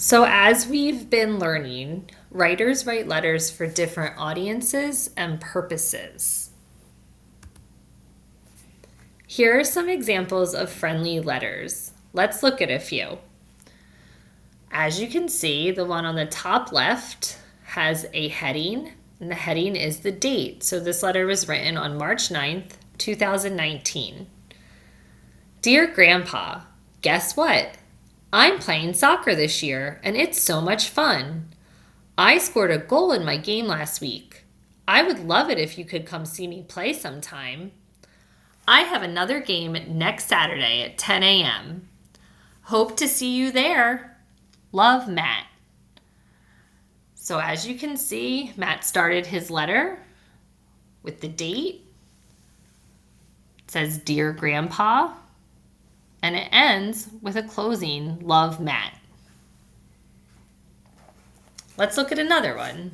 So, as we've been learning, writers write letters for different audiences and purposes. Here are some examples of friendly letters. Let's look at a few. As you can see, the one on the top left has a heading, and the heading is the date. So, this letter was written on March 9th, 2019. Dear Grandpa, guess what? I'm playing soccer this year, and it's so much fun. I scored a goal in my game last week. I would love it if you could come see me play sometime. I have another game next Saturday at 10 a.m. Hope to see you there. Love, Matt. So as you can see, Matt started his letter with the date. It says, Dear Grandpa. And it ends with a closing, Love, Matt. Let's look at another one.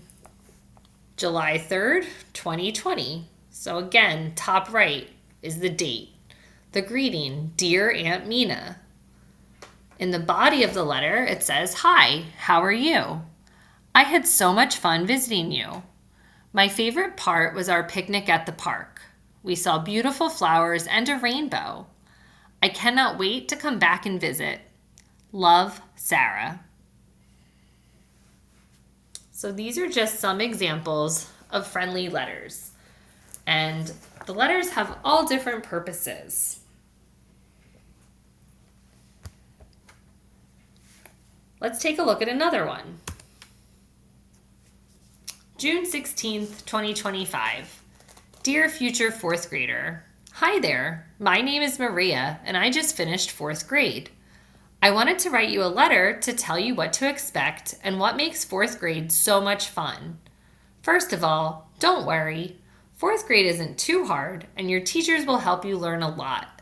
July 3rd, 2020. So again, top right is the date. The greeting, Dear Aunt Mina. In the body of the letter, it says, Hi, how are you? I had so much fun visiting you. My favorite part was our picnic at the park. We saw beautiful flowers and a rainbow. I cannot wait to come back and visit. Love, Sarah. So these are just some examples of friendly letters. And the letters have all different purposes. Let's take a look at another one. June 16th, 2025. Dear future fourth grader, hi there. My name is Maria, and I just finished fourth grade. I wanted to write you a letter to tell you what to expect and what makes fourth grade so much fun. First of all, don't worry. Fourth grade isn't too hard, and your teachers will help you learn a lot.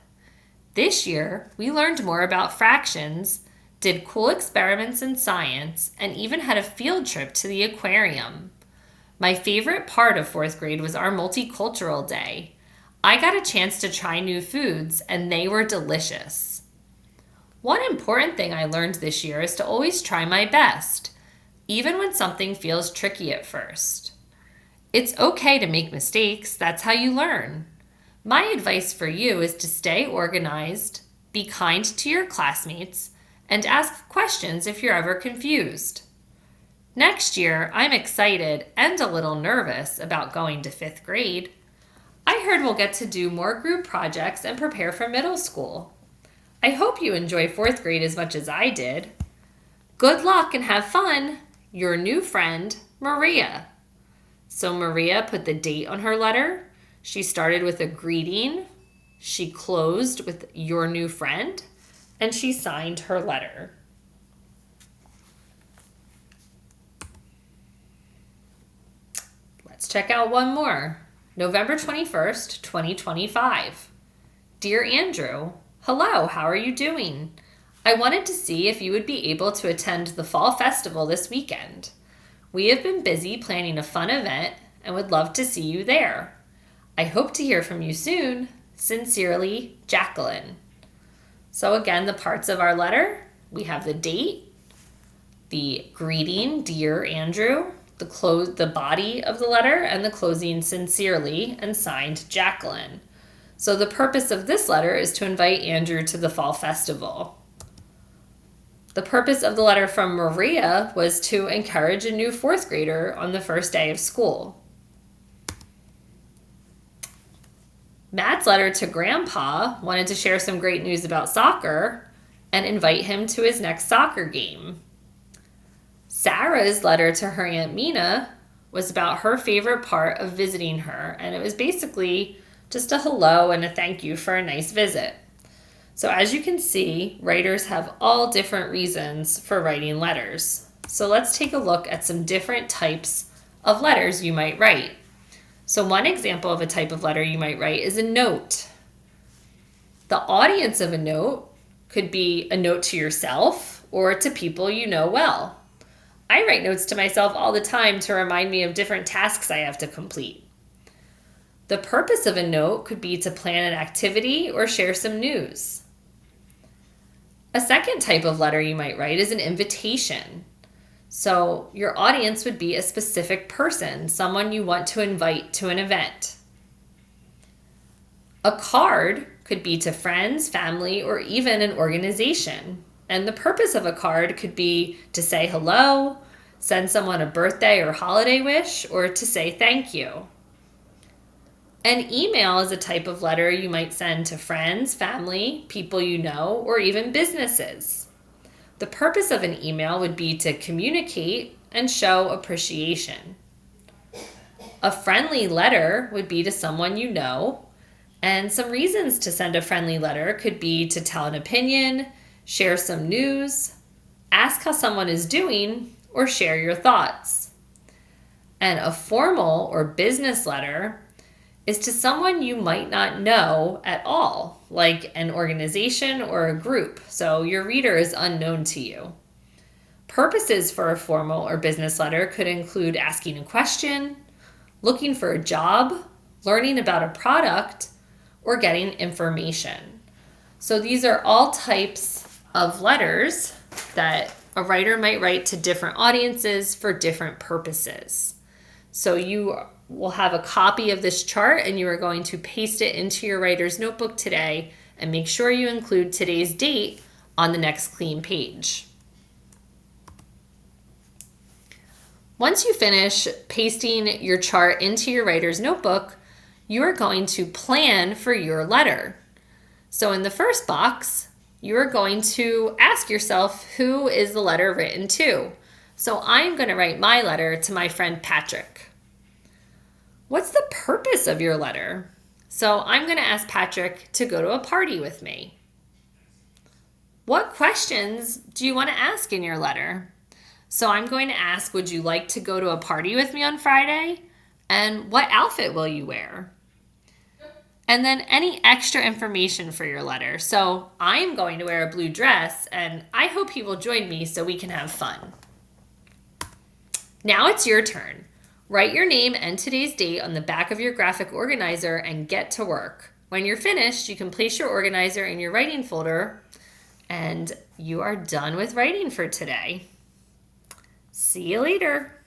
This year, we learned more about fractions, did cool experiments in science, and even had a field trip to the aquarium. My favorite part of fourth grade was our multicultural day. I got a chance to try new foods, and they were delicious. One important thing I learned this year is to always try my best, even when something feels tricky at first. It's okay to make mistakes, that's how you learn. My advice for you is to stay organized, be kind to your classmates, and ask questions if you're ever confused. Next year, I'm excited and a little nervous about going to fifth grade. I heard we'll get to do more group projects and prepare for middle school. I hope you enjoy fourth grade as much as I did. Good luck and have fun. Your new friend, Maria. So Maria put the date on her letter. She started with a greeting. She closed with your new friend. And she signed her letter. Let's check out one more. November 21st, 2025. Dear Andrew, hello, how are you doing? I wanted to see if you would be able to attend the Fall Festival this weekend. We have been busy planning a fun event and would love to see you there. I hope to hear from you soon. Sincerely, Jacqueline. So again, the parts of our letter, we have the date, the greeting, Dear Andrew, the body of the letter, and the closing, Sincerely, and signed Jacqueline. So the purpose of this letter is to invite Andrew to the Fall Festival. The purpose of the letter from Maria was to encourage a new fourth grader on the first day of school. Matt's letter to Grandpa wanted to share some great news about soccer and invite him to his next soccer game. Sarah's letter to her Aunt Mina was about her favorite part of visiting her, and it was basically just a hello and a thank you for a nice visit. So as you can see, writers have all different reasons for writing letters. So let's take a look at some different types of letters you might write. So one example of a type of letter you might write is a note. The audience of a note could be a note to yourself or to people you know well. I write notes to myself all the time to remind me of different tasks I have to complete. The purpose of a note could be to plan an activity or share some news. A second type of letter you might write is an invitation. So your audience would be a specific person, someone you want to invite to an event. A card could be to friends, family, or even an organization. And the purpose of a card could be to say hello, send someone a birthday or holiday wish, or to say thank you. An email is a type of letter you might send to friends, family, people you know, or even businesses. The purpose of an email would be to communicate and show appreciation. A friendly letter would be to someone you know, and some reasons to send a friendly letter could be to tell an opinion, share some news, ask how someone is doing, or share your thoughts. And a formal or business letter is to someone you might not know at all, like an organization or a group, so your reader is unknown to you. Purposes for a formal or business letter could include asking a question, looking for a job, learning about a product, or getting information. So these are all types of letters that a writer might write to different audiences for different purposes. So you will have a copy of this chart and you are going to paste it into your writer's notebook today and make sure you include today's date on the next clean page. Once you finish pasting your chart into your writer's notebook, you are going to plan for your letter. So in the first box, you are going to ask yourself, who is the letter written to? So I'm going to write my letter to my friend Patrick. What's the purpose of your letter? So I'm going to ask Patrick to go to a party with me. What questions do you want to ask in your letter? So I'm going to ask, would you like to go to a party with me on Friday? And what outfit will you wear? And then any extra information for your letter. So I'm going to wear a blue dress and I hope he will join me so we can have fun. Now it's your turn. Write your name and today's date on the back of your graphic organizer and get to work. When you're finished, you can place your organizer in your writing folder and you are done with writing for today. See you later.